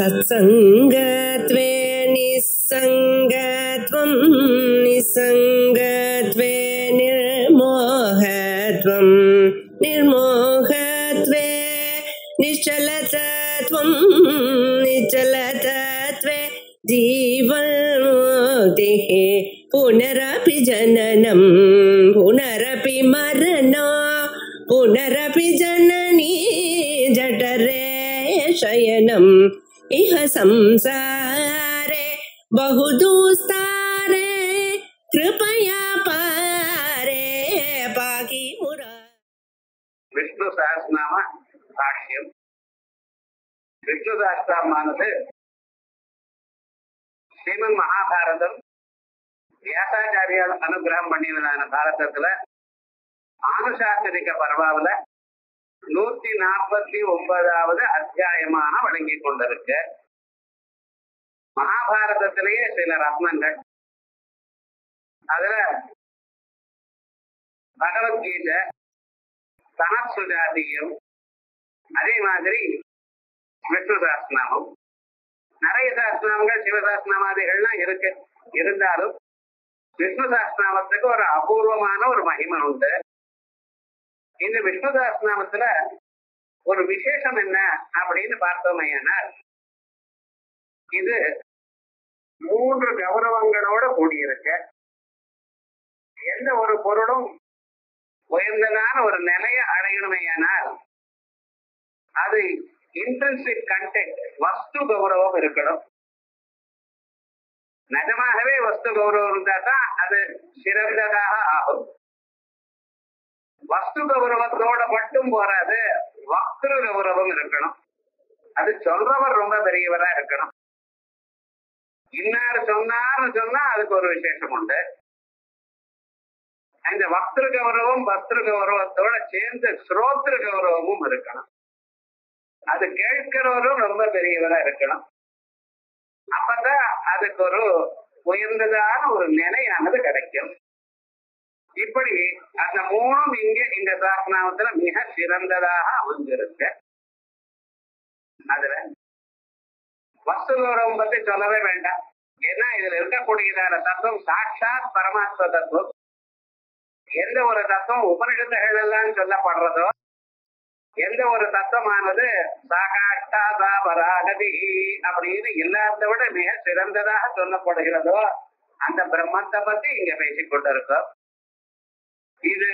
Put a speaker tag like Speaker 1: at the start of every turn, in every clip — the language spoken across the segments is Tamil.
Speaker 1: सत्संगत्वे निस्संगत्वं निस्संगत्वे निर्मोहत्वं निर्मोहत्वे निश्चलतत्वं निश्चलतत्वे जीवन्मुक्तिः पुनरपि जननं पुनरपि मरणं पुनरपि जननी जठरे शयनम् इह संसारे बहुदुस्तारे कृपया पारे पाहि मुरा.
Speaker 2: விஷ்ணு சஹஸ்ரநாம பாஷ்யம். விஷ்ணு சஹஸ்ரநாமானது ஸ்ரீமன் மகாபாரதம் வியாசாச்சாரியால் அனுகிரகம் பண்ணினதான பாரதத்துல ஆனுசாசனிக பர்வாவில 149வது அத்தியாயமாக வழங்கி கொண்டிருக்கு. மகாபாரதத்திலேயே சில ரத்னங்கள், அதுல பகவத்கீதை, சனத்சுஜாதியம், அதே மாதிரி விஷ்ணு சஹஸ்ரநாமம், நிறைய சஹஸ்ரநாமங்கள் சிவசஹஸ்ரநாமாதிகள்லாம் இருக்கு. இருந்தாலும் விஷ்ணு சஹஸ்ரநாமத்துக்கு ஒரு அபூர்வமான ஒரு மகிமை உண்டு. இந்த விஷ்ணு சஹஸ்ரநாமத்துல ஒரு விசேஷம் என்ன அப்படின்னு பார்த்தோமையானால், இது 3 கௌரவங்களோட கூடியிருக்கு. எந்த ஒரு பொருளும் உயர்ந்ததான ஒரு நிலையை அடையணுமையானால் அது இன்ட்ரின்சிக் கண்டென்ட், வஸ்து கௌரவம் இருக்கணும். நிஜமாகவே வஸ்து கௌரவம் இருந்தா தான் அது சிறந்ததாக ஆகும். வஸ்து கௌரவத்தோட மட்டும் போறாது, வக்திரு கௌரவம் இருக்கணும். அது சொல்றவர் ரொம்ப பெரியவரா இருக்கணும். இன்னாரு சொன்னார்னு சொன்னா அதுக்கு ஒரு விசேஷம் உண்டு. இந்த வக்திரு கௌரவம் வஸ்திரு கௌரவத்தோட சேர்ந்து ஸ்ரோத்ரு கௌரவமும் இருக்கணும். அது கேட்கிறவரும் ரொம்ப பெரியவரா இருக்கணும். அப்பதான் அதுக்கு ஒரு உயர்ந்ததான ஒரு நிலையானது கிடைக்கும். இப்படி அந்த 3ம் இங்க இந்த சஹஸ்ரநாமத்துல மிக சிறந்ததாக அமைஞ்சிருக்கு. அதுல வஸ்து கௌரவம் பத்தி சொல்லவே வேண்டாம். ஏன்னா இதுல இருக்கக்கூடியதான தத்துவம் சாட்சாத் பரமாத்ம தத்துவம். எந்த ஒரு தத்துவம் உபனிஷத்துகள் எல்லாம் சொல்லப்படுறதோ, எந்த ஒரு தத்துவமானது சாகாஷ்டா சாபராகதி அப்படின்னு எல்லாத்த விட மிக சிறந்ததாக சொல்லப்படுகிறதோ அந்த பிரம்மத்தை பத்தி இங்க பேசிக் கொண்டிருக்கோம். இது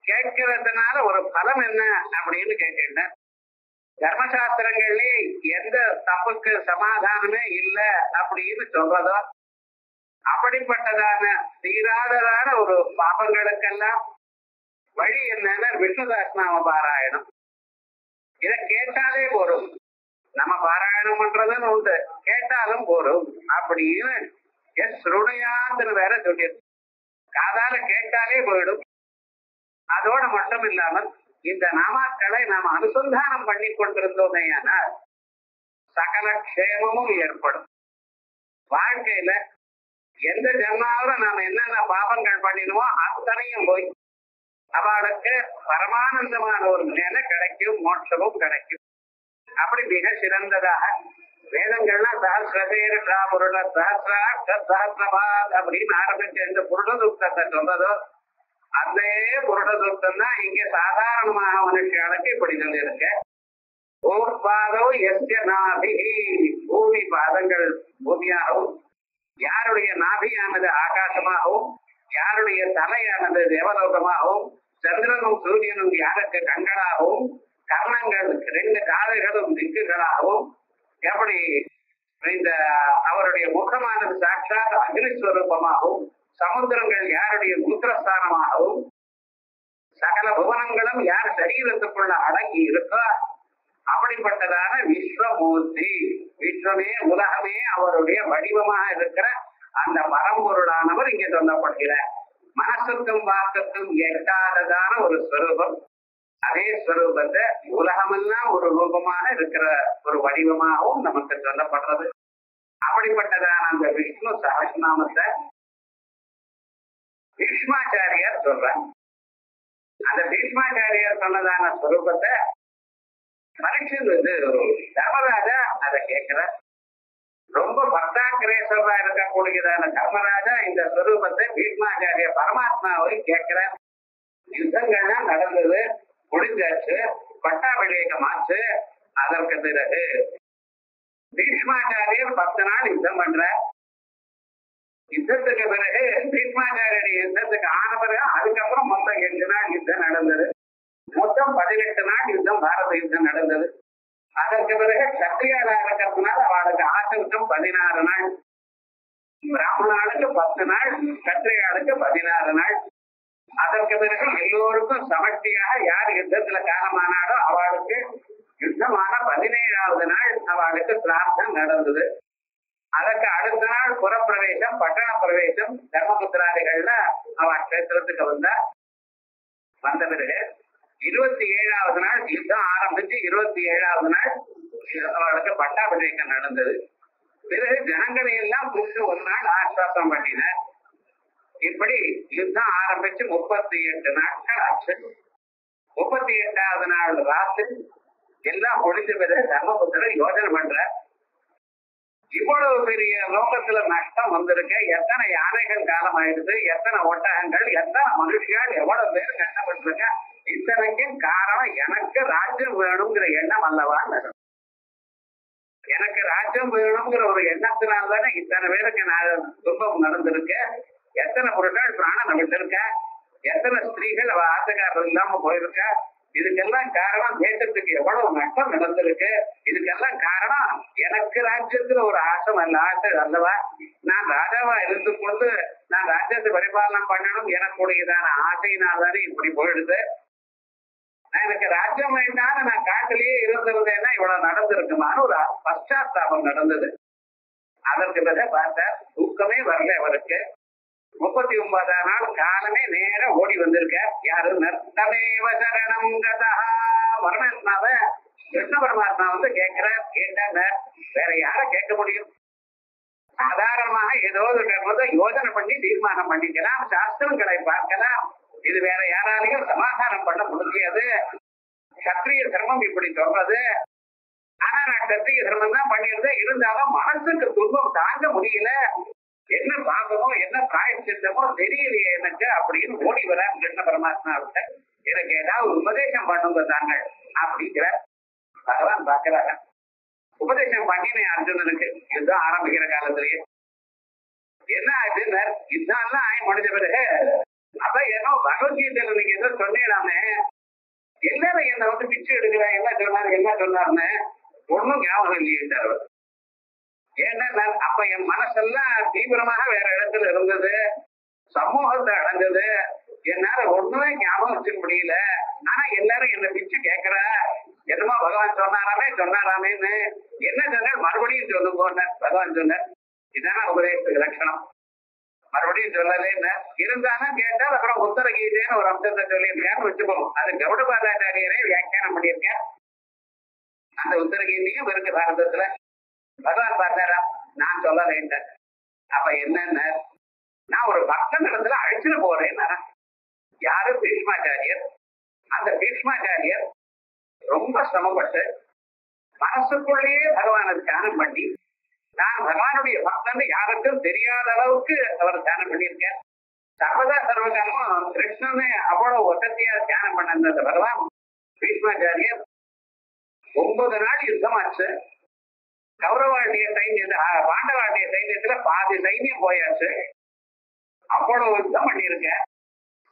Speaker 2: கேட்கிறதுனால ஒரு பலம் என்ன அப்படின்னு கேட்டேன். தர்மசாஸ்திரங்களே எந்த தப்புக்கு சமாதானமே இல்லை அப்படின்னு சொல்றதோ, அப்படிப்பட்டதான தீராததான ஒரு பாபங்களுக்கெல்லாம் வழி என்னன்னா விஷ்ணு சஹஸ்ரநாம பாராயணம். இதை கேட்டாலே போரும். நம்ம பாராயணம் பண்றதுன்னு உண்டு, கேட்டாலும் போரும் அப்படின்னு ஸ்ருணுயான்னு வேற சொல்லியிருக்கு. காதால கேட்டாலே போயிடும். அதோட மட்டும் இல்லாமல் இந்த நாமாக்களை நாம் அனுசந்தானம் பண்ணி கொண்டிருந்தோமே ஆனால் சகல க்ஷேமமும் ஏற்படும். வாழ்க்கையில எந்த ஜென்மாவில நாம என்னென்ன பாவங்கள் பண்ணினோமோ அத்தனையும் போய் அவளுக்கு பரமானந்தமான ஒரு நிலை கிடைக்கும், மோட்சமும் கிடைக்கும். அப்படி மிக சிறந்ததாக வேதங்கள்லாம் சஹஸ்ரதேர்ஷா புருட சஹஸ்ராட் அப்படின்னு ஆரம்பிச்ச இந்த புருட சூக்தத்தை சொல்றதோ அதே புருட சூக்தம் தான் இங்க சாதாரணமாக மனுஷர்களுக்கு இப்படி சொல்லியிருக்க. பூர்பாதோ எஸ்ய நாபி, பூமி பாதங்கள் பூமியாகவும், யாருடைய நாபியானது ஆகாசமாகவும், யாருடைய தலையானது தேவலோகமாகவும், சந்திரனும் சூரியனும் யாருக்கு கண்களாகவும், கர்ணங்கள் 2 காதுகளும் திக்குகளாகவும், எப்படி இந்த அவருடைய முகமானது சாட்சாத் அக்னிஸ்வரூபமாகவும், சமுத்திரங்கள் யாருடைய மூத்திரஸ்தானமாகவும், சகல புவனங்களும் யார் சரீரத்துக்குள்ள அடங்கி இருக்கோ அப்படிப்பட்டதான விஸ்வமூர்த்தி, விஸ்வமே உலகமே அவருடைய வடிவமாக இருக்கிற அந்த பரம்பொருளானவர் இங்கே சொல்லப்படுகிறார். மனசுக்கும் வாக்குக்கும் எட்டாததான ஒரு ஸ்வரூபம். அதே ஸ்வரூபத்தை உலகமெல்லாம் ஒரு ரூபமாக இருக்கிற ஒரு வடிவமாகவும் நமக்கு சொல்லப்படுறது. அப்படிப்பட்டதான அந்த விஷ்ணு சஹஸ்ரநாமத்தை பீஷ்மாச்சாரியார் சொல்றார். அந்த பீஷ்மாச்சாரியார் சொன்னதான ஸ்வரூபத்தை பரீட்சன் தர்மராஜா அதை கேட்கிற ரொம்ப பக்தாக்கிரேசரா இருக்கக்கூடியதான தர்மராஜா இந்த ஸ்வரூபத்தை பீஷ்மாச்சாரிய பரமாத்மாவை கேட்கிற. யுத்தங்கள்லாம் நடந்தது, முடிஞ்சாச்சு, பட்டாபிஷேகமாச்சு. அதற்கு பிறகு பீஷ்மாச்சாரியர் 10 நாள் யுத்தம் பண்ற. யுத்தத்துக்கு பிறகு பீஷ்மாச்சாரிய யுத்தத்துக்கு ஆன பிறகு அதுக்கப்புறம் மொத்தம் 8 நாள் யுத்தம் நடந்தது. மொத்தம் 18 நாள் யுத்தம், பாரத யுத்தம் நடந்தது. அதற்கு பிறகு சத்திரியாரா இருக்கிறதுனால அவளுக்கு ஆசவுக்கும் 16 நாள், பிராமணாளுக்கு 10 நாள், சத்திரியாளுக்கு 16 நாள். அதற்கு பிறகு எல்லோருக்கும் சமஷ்டியாக யார் யுத்தத்துல காலமானாலோ அவளுக்கு யுத்தமான 17வது நாள் அவளுக்கு சிரார்த்தம் நடந்தது. அதற்கு அடுத்த நாள் புறப்பிரவேசம், பட்டண பிரவேசம், தர்மபுத்திராதிகள்ல அவ கஷேத்திரத்துக்கு வந்த பிறகு 27வது நாள் யுத்தம் ஆரம்பிச்சு 27வது நாள் அவளுக்கு பட்டாபிஷேகம் நடந்தது. பிறகு ஜனங்களை எல்லாம் கூப்பிட்டு ஒரு நாள் ஆஸ்வாசம் பண்ணினார். இப்படி யுத்தம் ஆரம்பிச்சு 38 நாட்கள் ஆச்சு. 38வது நாள் ராத்திரி எல்லாம் முடிஞ்ச பிறகு தர்மபுத்திரர் யோஜனை பண்ற, இவ்வளவு பெரிய லோகத்துல நஷ்டம் வந்திருக்க, எத்தனை யானைகள் காலம் ஆயிடுது, எத்தனை ஒட்டகங்கள், எத்தனை மனுஷியால், எவ்வளவு பேர் கஷ்டப்பட்டிருக்க, இத்தனைக்கும் காரணம் எனக்கு ராஜ்யம் வேணுங்கிற எண்ணம் அல்லவான்னு. எனக்கு ராஜ்யம் வேணுங்கிற ஒரு எண்ணத்தினால்தானே இத்தனை பேருக்கு நான் துன்பம் நடந்திருக்க, எத்தனை பொருட்கள் பிராணம் விட்டிருக்க, எத்தனை ஸ்திரீகள் அவ ஆசைக்காரர் இல்லாம போயிருக்க. இதுக்கெல்லாம் காரணம் தேசத்துக்கு எவ்வளவு நஷ்டம் நடந்திருக்கு. இதுக்கெல்லாம் காரணம் எனக்கு ராஜ்யத்துல ஒரு ஆசை அல்லவா. நான் ராஜாவா இருந்து கொண்டு நான் ராஜ்யத்தை பரிபாலனம் பண்ணணும் எனக்குடையதான ஆசையினால்தானே இப்படி போயிடுது. நான் எனக்கு ராஜ்யம் வேண்டான்னு நான் காட்டிலேயே இருந்திருந்தேன்னா இவ்வளவு நடந்திருக்குமான்னு ஒரு பశ్చాத்தாபம் நடந்தது. அதற்கு பிறகு பார்த்தா தூக்கமே வரல அவருக்கு. 39ஆம் நாள் காலமே நேர ஓடி வந்திருக்க. யாரு? நர்த்தமேவ சரணம் கதா. பரமாத்மாவ கிருஷ்ண பரமாத்மா கேட்கிறார். கேட்டாங்க, வேற யார கேட்க முடியும்? சாதாரணமாக ஏதோ யோஜனை பண்ணி தீர்மானம் பண்ணிக்கலாம், சாஸ்திரங்களை பார்க்கலாம். இது வேற யாராலையும் சமாதானம் பண்ண முடியாது. சத்திரிய தர்மம் இப்படி சொல்றது. ஆனா நான் சத்திரிய தர்மம் தான் பண்ணியிருந்தேன். இருந்தாலும் மனசுக்கு துன்பம் தாங்க முடியல. என்ன பாகமோ என்ன பிராயச்சித்தமோ தெரியலையே எனக்கு அப்படின்னு ஓடி வர கிருஷ்ண பரமாத்மாவிட்ட எனக்கு ஏதாவது உபதேசம் பண்ணுங்க தாங்கள் அப்படிங்கிற பகவான் பாக்குறாங்க. உபதேசம் பண்ணினேன் அர்ஜுனனுக்கு யுத்தம் ஆரம்பிக்கிற காலத்திலேயே. என்ன ஆச்சுன்னு யுத்தம் எல்லாம் ஆகி முடிஞ்ச பிறகு அப்ப ஏதோ பகவத்கீதையில நீங்க ஏதோ சொன்னீங்களாமே, எல்லாரும் என்ன பிச்சை எடுக்கிறேன் என்ன சொன்னாருன்னு ஒன்னும் ஞாபகம் இல்லையே. ஏன்னா அப்ப என் மனசெல்லாம் தீவிரமாக வேற இடத்துல இருந்தது, சமூகத்தை அடைஞ்சது. என்னால ஒண்ணுமே ஞாபகம் வச்சுக்க முடியல. ஆனா எல்லாரும் என்ன பிச்சு கேட்கிற, என்னமோ பகவான் சொன்னாராமேன்னு என்ன சொன்ன மறுபடியும் சொல்லுங்க பகவான் சொன்ன. இதான உபதேசத்துக்கு லட்சணம். மறுபடியும் சொல்லலே என்ன இருந்தாலும் கேட்டால் அப்புறம் உத்தர கீதைன்னு ஒரு அம்சத்தை சொல்லியிருக்கேன்னு வச்சுக்கோம். அது கௌடபாதாச்சாரியரே வியாக்கியானம் பண்ணியிருக்கேன். அந்த உத்தர கீதையும் இருக்கு பாரதத்துல. பகவான் பார்த்தாரா, நான் சொல்ல வேண்டாம். அப்ப என்னன்னு நான் ஒரு பக்தன் இடத்துல அழைச்சுட்டு போறேன். யாரு? பீஷ்மாச்சாரியர். அந்த பீஷ்மாச்சாரியர் ரொம்ப சிரமப்பட்டு மனசுக்குள்ளேயே பகவானை தியானம் பண்ணி, நான் பகவானுடைய பக்தன் யாருக்கும் தெரியாத அளவுக்கு அவர் தியானம் பண்ணியிருக்கார். சர்வதா சர்வகாலமும் கிருஷ்ணனே அவ்வளவு வசதியா தியானம் பண்ண அந்த பகவான் பீஷ்மாச்சாரியர் 9 நாள் யுத்தமாச்சு. கௌரவாண்டிய சைன்யத்தை பாண்டவாண்டிய சைன்யத்துல பாதி சைன்யம் போயாச்சு. அவ்வளவு யுத்தம் பண்ணிருக்க.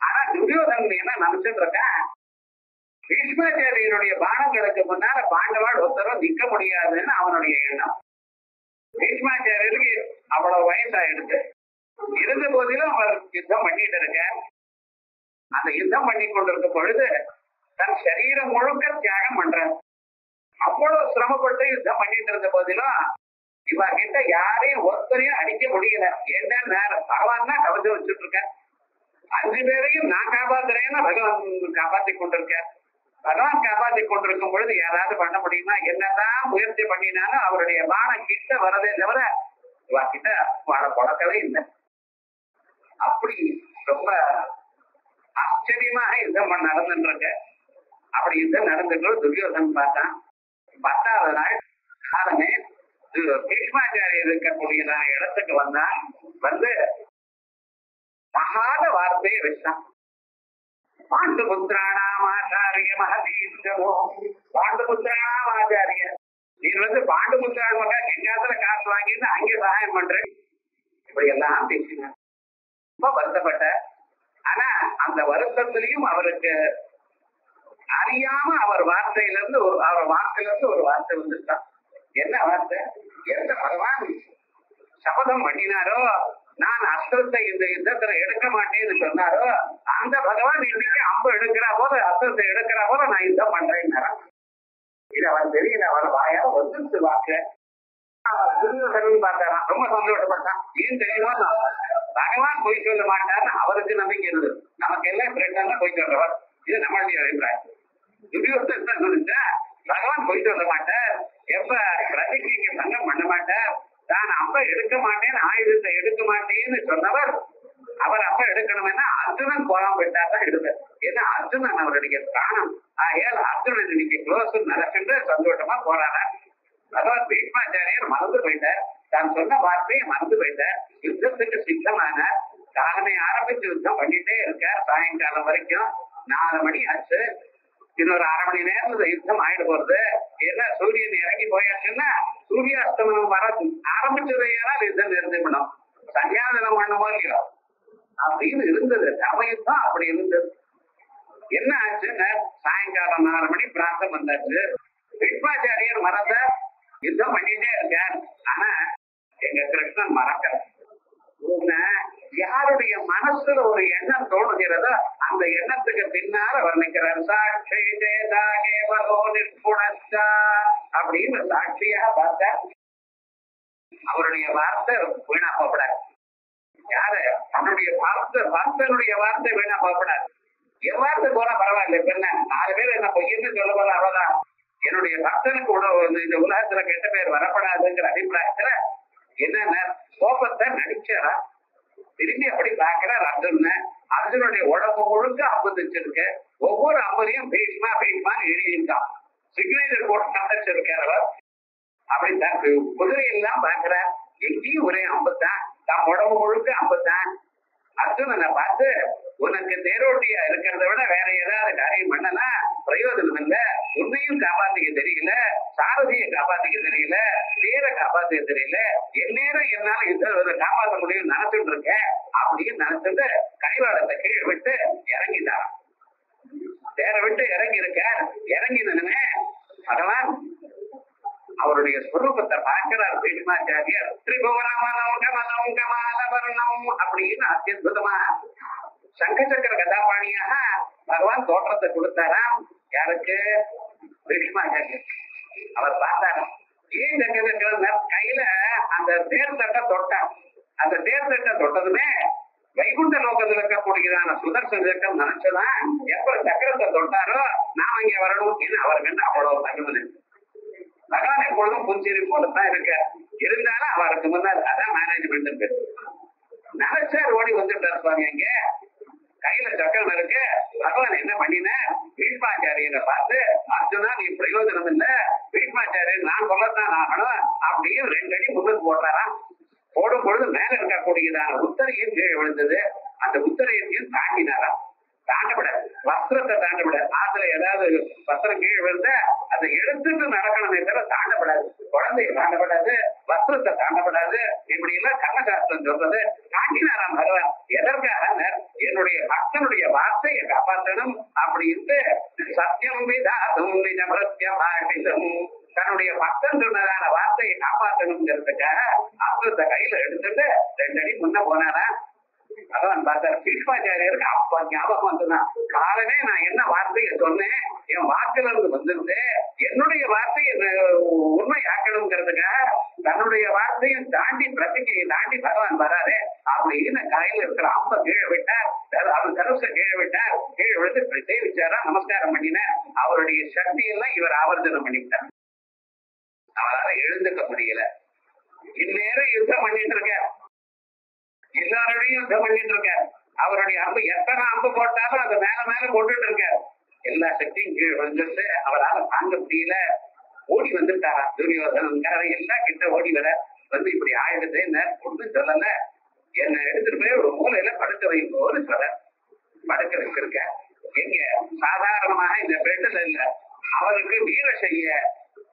Speaker 2: ஆனா துரியோதனன் என்ன நினைச்சுட்டு இருக்கேன், பீஷ்மாச்சாரியனுடைய பானங்களுக்கு முன்னால பாண்டவாள் ஒருத்தரும் நிக்க முடியாதுன்னு அவனுடைய எண்ணம். பீஷ்மாச்சாரியருக்கு அவ்வளவு வயசாயிடுச்சு. இருந்த போதிலும் அவர் யுத்தம் பண்ணிட்டு இருக்க. அந்த யுத்தம் பண்ணி கொண்டிருக்கும் பொழுது தன் சரீரம் முழுக்க தியாகம் பண்றார். அவ்வளவு சிரமப்பட்டு யுத்தம் பண்ணிட்டு இருந்த போதிலும் இவ கிட்ட யாரையும் ஒருத்தரையும் அடிக்க முடியல. என்ன பகவான் தான் கவர்ந்து வச்சுட்டு இருக்க. 5 பேரையும் நான் காப்பாத்துறேன்னு பகவான் காப்பாத்தி கொண்டிருக்க. பகவான் காப்பாத்தி கொண்டிருக்கும் பொழுது யாராவது பண்ண முடியுமா? என்னதான் முயற்சி பண்ணினாலும் அவருடைய பானம் கிட்ட வரதே தவிர இவ கிட்ட வாழ பழக்கவே இல்லை. அப்படி ரொம்ப ஆச்சரியமாக யுத்தம் நடந்துட்டு இருக்க. அப்படி யுத்தம் நடந்துட்டு துரியோதனன் பார்த்தான். 10வது நாள் காலமே பீஷ்மாச்சாரியர் இருக்கக்கூடியதான இடத்துக்கு வந்து மகாத வார்த்தையை வச்சான். பாண்டுபுத்திராணாம் ஆச்சாரிய மகதீர்ஷமோ, பாண்டுபுத்திராணாம் ஆச்சாரிய, நீ பாண்டுபுத்திரான் மகா எங்காத்துல காசு வாங்கிட்டு அங்கே சகாயம் பண்ற, இப்படி எல்லாம் பேசினார். ரொம்ப வருத்தப்பட்ட. ஆனா அந்த வருத்தத்திலையும் அவருக்கு அறியாம அவர் வார்த்தையிலிருந்து அவர் வார்த்தையிலிருந்து ஒரு வார்த்தை வந்துட்டான். என்ன வார்த்தை? எந்த பகவான் சபதம் பண்ணினாரோ, நான் அஸ்திரத்தை இந்த யுத்தத்துல எடுக்க மாட்டேன்னு சொன்னாரோ, அந்த பகவான் இன்னைக்கு அம்பு எடுக்கிற போல, அஸ்திரத்தை எடுக்கிற போல நான் யுத்தம் பண்றேன். இது அவன் தெரியல, அவர் வாயா வந்துருச்சு வாக்கு. பார்த்தாரான், ரொம்ப சந்தோஷப்பட்டான். ஏன் தெரியுமா, பகவான் போய் சொல்ல மாட்டார்னு அவருக்கு நம்பிக்கை இருந்தது. நமக்கு எல்லாம் ஃப்ரெண்ட் போய் சொல்றவர், இது நம்மளுடைய அபிப்பிராயம். துரியோதனன் சொல்லிச்சா பகவான் போய் சொல்ல மாட்டார், எப்ப பிரதிஜைக்கு பங்கம் பண்ண மாட்டார், தான் அப்ப எடுக்க மாட்டேன், ஆயுதத்தை எடுக்க மாட்டேன்னு சொன்னவர் அவர் அப்ப எடுக்கணும்னா அர்ஜுனன் போகாம விட்டாதான் எடுப்பார். ஏன்னா அர்ஜுனன் அவருடைய பிராணம். ஆகையால் அர்ஜுனன் இன்னைக்கு க்ளோஸ் நடக்கின்ற சந்தோஷமா போறாரார். பகவான் பீஷ்மாச்சாரியர் மறந்து போயிட்டார், தான் சொன்ன வார்த்தையை மறந்து போயிட்டார். யுத்தத்துக்கு சித்தமானார். காலமே ஆரம்பிச்சு யுத்தம் பண்ணிட்டே இருக்கார். சாயங்காலம் வரைக்கும் 4 மணி ஆச்சு. இன்னொரு 1/2 மணி நேரத்துல யுத்தம் ஆயிட போறது. ஏன்னா சூரியன் இறங்கி போயாச்சுன்னா சூரியாஸ்தமனம் வர ஆரம்பிச்சதையானால் யுத்தம் நிறுத்திவிடும். சன்னியாசனம் பண்ணவோ இல்லையோ அப்படின்னு இருந்தது. சமயுத்தம் அப்படி இருந்தது. என்ன ஆச்சுன்னா சாயங்காலம் 4 மணி பிரார்த்தம் வந்தாச்சு. பீஷ்மாச்சாரியர் மறந்த யுத்தம் பண்ணிட்டே இருக்கார். ஆனா எங்க கிருஷ்ணன் மறக்க. யாருடைய மனசுல ஒரு எண்ணம் தோணுகிறதோ அந்த எண்ணத்துக்கு பின்னால வர்ணிக்கிறார். சாட்சி அப்படின்னு சாட்சியாக பார்த்தா அவருடைய வார்த்தை வீணா போகப்படாது. யாரு தன்னுடைய பக்தனுடைய வார்த்தை வீணா போகப்படாது. என் வார்த்தை போனா பரவாயில்ல, இப்ப என்ன 4 பேர் என்ன பொய்யன்னு சொல்ல போல அவ்வளவுதான். என்னுடைய பக்தனுக்கு இந்த உலகத்துல கெட்ட பேர் வரப்படாதுங்கிற அபிப்பிராயத்துல என்னன்னா கோபத்தை நடிச்சாரா. திரும்பி அப்படி பாக்குறார் அர்ஜுனுடைய உடம்பு முழுக்க அம்பு தைச்சிருக்கு. ஒவ்வொரு அம்புலையும் பீஷ்மா பீஷ்மான்னு எழுதியிருக்கான். சிக்னேச்சர் போட்டு கட்டச்சிருக்கார் அவர். அப்படித்தான் குதிரையெல்லாம் பாக்குறார். எங்கேயும் ஒரே அம்புத்தான், தான் உடம்பு முழுக்க அம்புத்தான். அர்ஜுனனை பார்த்து உனக்கு தேரோட்டியா இருக்கிறத விட வேற ஏதாவது காரியம் பண்ணலாம், பிரயோஜனம் இல்ல. உன்னையும் காப்பாத்திக்க தெரியல, சாரதியை காப்பாத்திக்க தெரியல, தேரை காப்பாத்திக்க தெரியல. எந்நேரம் என்னால யுத்தம் காப்பாற்ற முடியும் நினைச்சுட்டு இருக்கேன் அப்படின்னு நினைச்சிட்டு கைவாளத்தை கீழே விட்டு இறங்கிட்டான். தேரை விட்டு இறங்கி இருக்க. இறங்கினே பகவான் அவருடைய ஸ்வரூபத்தை பார்க்கிறார் பீஷ்மாச்சாரியர். திரிபுவனமலம் கமலம் கமாலவர்ணம் அப்படின்னு அத்தியுதமா சங்க சக்கர கதாபாணியாக பகவான் தோற்றத்தை கொடுத்தாராம். யாருக்கு? பீஷ்மாச்சாரியர். அவர் பார்த்தாராம். ஏன் சங்க சக்கர கையில அந்த தேர் தட்டை தொட்டார். அந்த தேர் தட்டை தொட்டதுமே வைகுண்ட லோகத்தில் இருக்கக்கூடியதான சுதர்சன சக்கரம் நினைச்சதான் எப்ப சக்கரத்தை தொட்டாரோ நான் இங்க வரணும் என்று அவர் கண்டு அவ்வளவு தகவல். பகவான் எப்பொழுதும் புஞ்சேரி போலதான் இருக்க. இருந்தாலும் அவருக்கு முன்னாள் அதான் மேனேஜ்மெண்ட் நினைச்சார். ஓடி வந்துட்டார் சுவாமி. அங்க கையில சக்கரம் இருக்கு. பகவான் என்ன பண்ணின, பீஷ்மாச்சாரியரை பார்த்து அர்ஜுனா நீ பிரயோஜனம் இல்ல, பீஷ்மாச்சாரியர் நான் சொல்லத்தான் ஆகணும் அப்படின்னு 2 அடி முன்னுக்கு போட்டாராம். போடும் பொழுது மேல இருக்கக்கூடியதான உத்தரையும் கீழே விழுந்தது. அந்த உத்தரையத்தையும் தாண்டினாராம். தாண்டப்படாது, வஸ்திரத்தை தாண்டப்படாது. ஆத்துல ஏதாவது வஸ்திரம் கீழே விழுந்த அதை எடுத்துட்டு நடக்கணுமே தவிர தாண்டப்படாது. குழந்தைய தாண்டப்படாது, வஸ்திரத்தை தாண்டப்படாது. இப்படி எல்லாம் கர்மசாஸ்திரம் சொல்றது. தாண்டினாராம் பகவான். எதற்காக? என்னுடைய பக்தனுடைய வார்த்தையை காப்பாற்றணும் அப்படின்னு சத்தியம் விதாதும் தன்னுடைய பக்தன் சொன்னதான வார்த்தையை காப்பாற்றணுங்கிறதுக்காக அஸ்திரத்தை கையில எடுத்துட்டு 2 அடி முன்ன போனாரா. பகவான் பார்த்தார். பீஷ்மாச்சாரியருக்கு அப்ப ஞாபகம் வந்துதான். காலமே நான் என்ன வார்த்தையை சொன்னேன், என் வாக்குல இருந்து வந்துருந்து என்னுடைய வார்த்தையை உண்மை ஆக்கணுங்கிறதுக்காக தன்னுடைய வார்த்தையும் தாண்டி பிரதிகையை தாண்டி பகவான் வராரு அப்படின்னு கையில இருக்கிற அம்ப கீழே விட்டார். அவர் தனுச கீழே விட்டார். கீழே விழுந்து சேவிச்சாரா, நமஸ்காரம் பண்ணினார். அவருடைய சக்தி எல்லாம் இவர் ஆவர்த்தனம் பண்ணிட்டார். அவரால எழுந்துக்க முடியல. இந்நேரம் யுத்தம் பண்ணிட்டு இருக்க, எல்லாரோடையும் யுத்தம் பண்ணிட்டு இருக்க. அவருடைய அம்பு எத்தனை அம்பு போட்டாலும் அதை மேல மேல போட்டுட்டு இருக்க. எல்லா சக்தியும் கீழே வந்துட்டு அவரால் தாங்க முடியல. ஓடி வந்துட்டாரா துரியோதனன் எல்லாம் கிட்ட ஓடி வர வந்து இப்படி ஆயிடுது என்ன ஒண்ணும் சொல்லல, என்ன எடுத்துட்டு போய் ஒரு மூலையில படுக்க வைப்போன்னு சொல்ல படுக்க வச்சிருக்க. எங்க சாதாரணமாக இந்த பெட்டில் இல்ல, அவருக்கு வீர செய்ய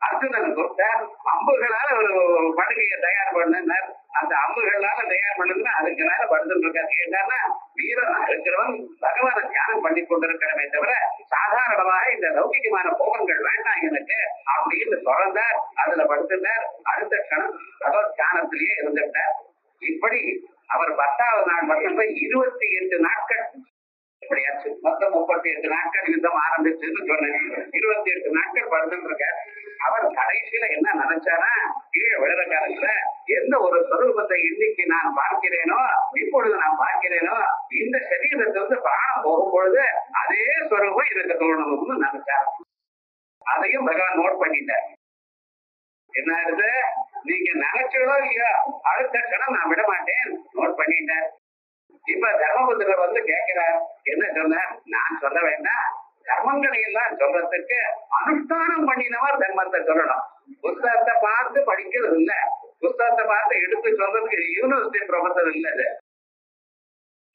Speaker 2: அர்ஜுனன் கொடுத்தார். அம்புகளால ஒரு படுக்கையை தயார் பண்ணினார். அந்த அம்புகளால தயார் பண்ணதுன்னா அதுக்கு மேல படுத்துட்டு இருக்காரு. என்னன்னா வீரனா இருக்கிறவன் பகவான தியானம் பண்ணி கொண்டிருக்கிறமே தவிர சாதாரணமாக இந்த லௌகிகமான போகங்கள் வேண்டாம் எனக்கு அப்படின்னு தொடர்ந்தார். அதுல படுத்திருந்தார். அடுத்த கணம் பகவத் தியானத்திலேயே இருந்துட்டார். இப்படி அவர் 10வது நாள் மட்டும் 28 நாட்கள் இப்படியாச்சு. மொத்தம் 38 நாட்கள் யுத்தம் ஆரம்பிச்சுன்னு சொன்னேன். 28 நாட்கள் படுத்துட்டு இருக்கார். அவர் கடைசியில என்ன நினைச்சாரா, கீழே விழுற காலத்துல எந்த ஒரு சொரூபத்தை இன்னைக்கு நான் பார்க்கிறேனோ, இப்பொழுது நான் பார்க்கிறேனோ, இந்த சரீரத்திலிருந்து பிராணம் போகும் பொழுது அதே சொரூபம் எனக்கு தோணணும்னு நினைச்சார். அதையும் பகவான் நோட் பண்ணிட்டார். என்ன ஆகுது, நீங்க நினைச்சதோ இல்லையோ அடுத்த கணம் நான் விட மாட்டேன் நோட் பண்ணிட்டேன். இப்ப தர்மபுத்திரர் வந்து கேட்கிறார், என்ன சொன்னார், நான் சொல்ல வேண்டாம், தர்மங்களை எல்லாம் சொல்றதுக்கு அனுஷ்டானம் பண்ணினவர் தர்மத்தை சொல்லணும். புத்தகத்தை பார்த்து படிக்கிறது இல்ல, புத்தகத்தை பார்த்து எடுத்து சொல்றதுக்கு யூனிவர்சிட்டி ப்ரொஃபசர் இல்ல.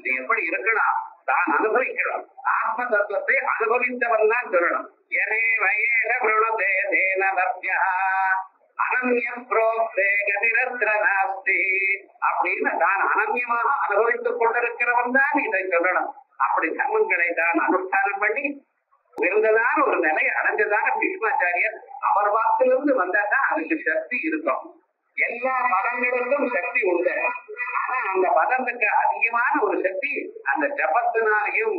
Speaker 2: இது எப்படி இருக்கணும், தான் அனுபவிக்கணும். ஆத்ம தத்துவத்தை அனுபவித்தவன் தான் சொல்லணும். எனே வயேக விருணதே தேன லப்யா அனன்ய புரோக்தே கதிரத்ர நாஸ்தி அப்படின்னு தான் அனன்யமாக அனுபவித்துக் கொண்டிருக்கிறவன் தான் இதை சொல்லணும். அப்படி தர்மங்களை தான் அனுஷ்டானம் பண்ணி இருந்ததான ஒரு நிலை அடைஞ்சதான பீஷ்மாச்சாரியர் அவர் வாக்கிலிருந்து வந்தாதான் அதுக்கு சக்தி இருக்கும். எல்லா பதங்களுக்கும் சக்தி உண்டு. ஆனா அந்த பதத்துக்கு அதிகமான ஒரு சக்தி அந்த ஜபத்தினாலையும்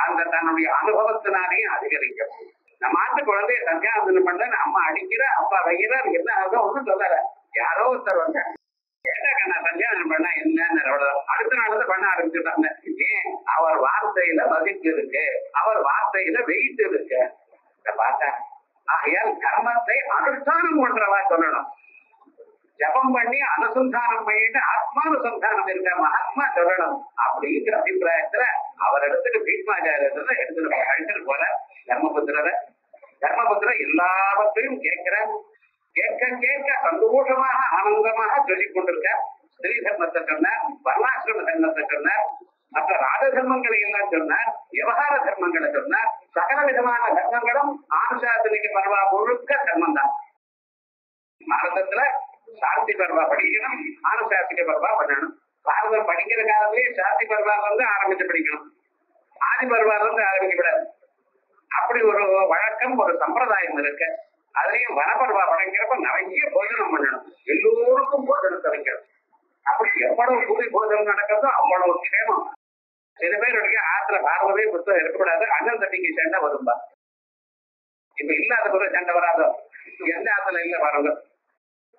Speaker 2: அந்த தன்னுடைய அனுபவத்தினாலையும் அதிகரிக்கும். நம்ம ஆட்டு குழந்தைய சந்தியாவந்தனம் பண்ண அம்மா அடிக்கிற அப்பா வைக்கிறார், என்ன ஆகும் ஒன்றும் சொல்லல. யாரோ ஒருத்தர் வந்த கேட்டாக்க நான் சந்தியாவந்தனம் பண்ணா என்னன்னு அடுத்த நாள் பண்ண ஆரம்பிச்சுட்டாங்க. ஏன், அவர் வார்த்தையில மதிப்பு இருக்கு, அவர் வார்த்தையில வெயிட் இருக்கு. பார்த்தா ஆகையால் கர்மத்தை அனுஷ்டானம் பண்றவா சொல்லணும். ஜபம் பண்ணி அனுசந்தானம் பண்ணிட்டு ஆத்மானுசந்தானம் இருக்க மகாத்மா சொல்லணும் அப்படிங்கிற அபிப்பிராயத்துல அவர் இடத்துக்கு பீஷ்மாச்சாரியத்துல எடுத்துட்டு போல தர்மபுத்திரர் எல்லாவற்றையும் கேட்கிற கேட்க கேட்க சந்தோஷமாக ஆனந்தமாக சொல்லிக் கொண்டிருக்கார். ஸ்திரீ தர்மத்தை சொன்னார், வர்ணாசிரம தர்மத்தை சொன்னார், மற்ற ராஜ தர்மங்களை எல்லாம் சொன்னார், விவகார தர்மங்களை சொன்னார். சகல விதமான தர்மங்களும் ஆனுசாசனிக பர்வா முழுக்க தர்மம் தான். பாரதத்துல சாந்தி பர்வா படிக்கணும், ஆனுசாசிக பர்வா பண்ணணும். பாரதம் படிக்கிற காலத்திலேயே சாந்தி பர்வா வந்து ஆரம்பிச்சு படிக்கணும், ஆதி பர்வா வந்து ஆரம்பிக்கப்படாது. அப்படி ஒரு வழக்கம் ஒரு சம்பிரதாயம் இருக்கு. அதுலயும் வனப்பர்வா படைக்கிறப்ப நிறைய போஜனம் பண்ணணும், எல்லோருக்கும் போஜனத்தை வைக்கணும். அப்படி எவ்வளவு கூலி போஜனம் நடக்கிறதோ அவ்வளவு க்ஷேமம். சில பேருடைய ஆத்துல பாரதமே புத்தகம் இருக்கக்கூடாது, அண்ணன் தம்பிக்கு சண்டை வரும்பா. இப்ப இல்லாத போது சண்டை வராதோ, எந்த ஆத்துல இல்ல பாருங்க.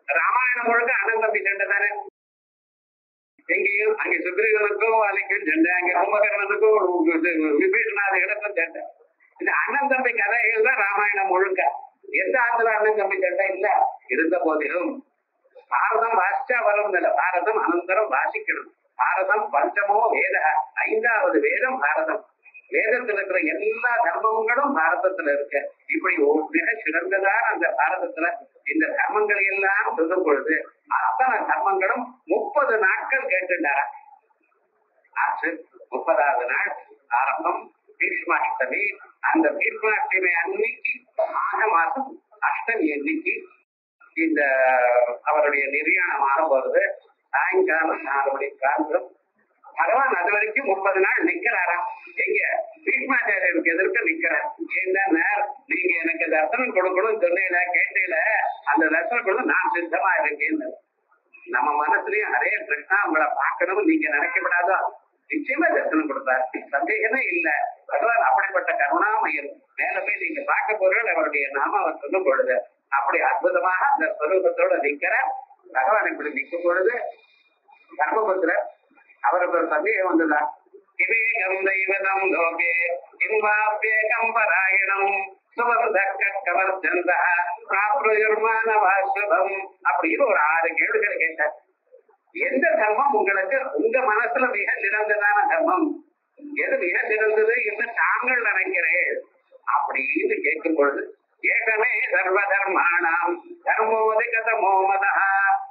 Speaker 2: ராமாயணம் முழுக்க அண்ணன் தம்பி சண்டை தானே. எங்கேயும் அங்கே சுக்ரீவனுக்கும் வாலிக்கும் சண்டை, அங்கே கும்பகர்ணனுக்கும் விபீஷணாதிகளுக்கும் சண்டை. இந்த அண்ணன் தம்பி கதைகள் தான் ராமாயணம் முழுக்க. எந்த ஆத்துல அண்ணன் தம்பி சண்டை இல்ல. இருந்த போதிலும் பாரதம் வாசிச்சா வரும் இல்ல, பாரதம் அனந்தரம் வாசிக்கணும். பாரதம் பஞ்சமோ வேத, 5வது வேதம் பாரதம். வேதத்துல இருக்கிற எல்லா தர்மங்களும் பாரதத்துல இருக்கு. இப்படி மிக சிறந்ததான அந்த பாரதத்துல இந்த தர்மங்களை எல்லாம் சொல்லும் பொழுது அத்தனை தர்மங்களும் 30 நாட்கள் கேட்டுட்டாரா. ஆச்சு 30வது நாள் ஆரம்பம் பீஷ்மாஷ்டமி. அந்த பீஷ்மாஷ்டமி அன்னைக்கு மாக மாசம் அஷ்டமி அன்னைக்கு இந்த அவருடைய நிர்யாணமாக போறது. சாயங்காலம் 4 மணி காலம் பகவான் அது வரைக்கும் 30 நாள் நிக்கிறாராம். எங்க பீஷ்மாச்சாரியருக்கு எதிர்க்க நிக்கிறார். ஏன்னா நீங்க எனக்கு தர்சனம் கொடுக்கணும் சொன்னீல கேட்டீல, அந்த தர்சனம் கொடுக்க நான் சித்தமா இருக்கேன்னு. நம்ம மனசுலயும் அதே கிருஷ்ணா உங்களை பார்க்கணும் நீங்க நினைக்கப்படாதோ, நிச்சயமா தரிசனம் கொடுத்தார், சந்தேகமே இல்ல. பகவான் அப்படிப்பட்ட கருணாமயன். மேல போய் நீங்க பார்க்க போறீர்கள் அவருடைய நாம அவர் சொல்லும் பொழுது அப்படி அற்புதமாக அந்த ஸ்வரூபத்தோட நிக்கிற பகவான் இப்படி நிற்கும் பொழுது தர்மபுத்திரர் அவருக்கு ஒரு சந்தேகம் வந்துதான். இவேகம் தெய்வதம் லோகே இன்வாப்யேகம் பராயணம் சுவர்தக்கவர்ஜந்தா பிராப்ருயுர்மானவாஸ்வதம் அப்படின்னு ஒரு 6 கேள்விகள் கேட்டார். எந்த தர்மம் உங்களுக்கு உங்க மனசுல மிக சிறந்ததான தர்மம், எது மிக சிறந்தது என்று தாங்கள் நினைக்கிறேன் அப்படின்னு கேட்கும் பொழுது ஏகமே சர்வதர்மாணாம் தர்மோதிகதமோ மதः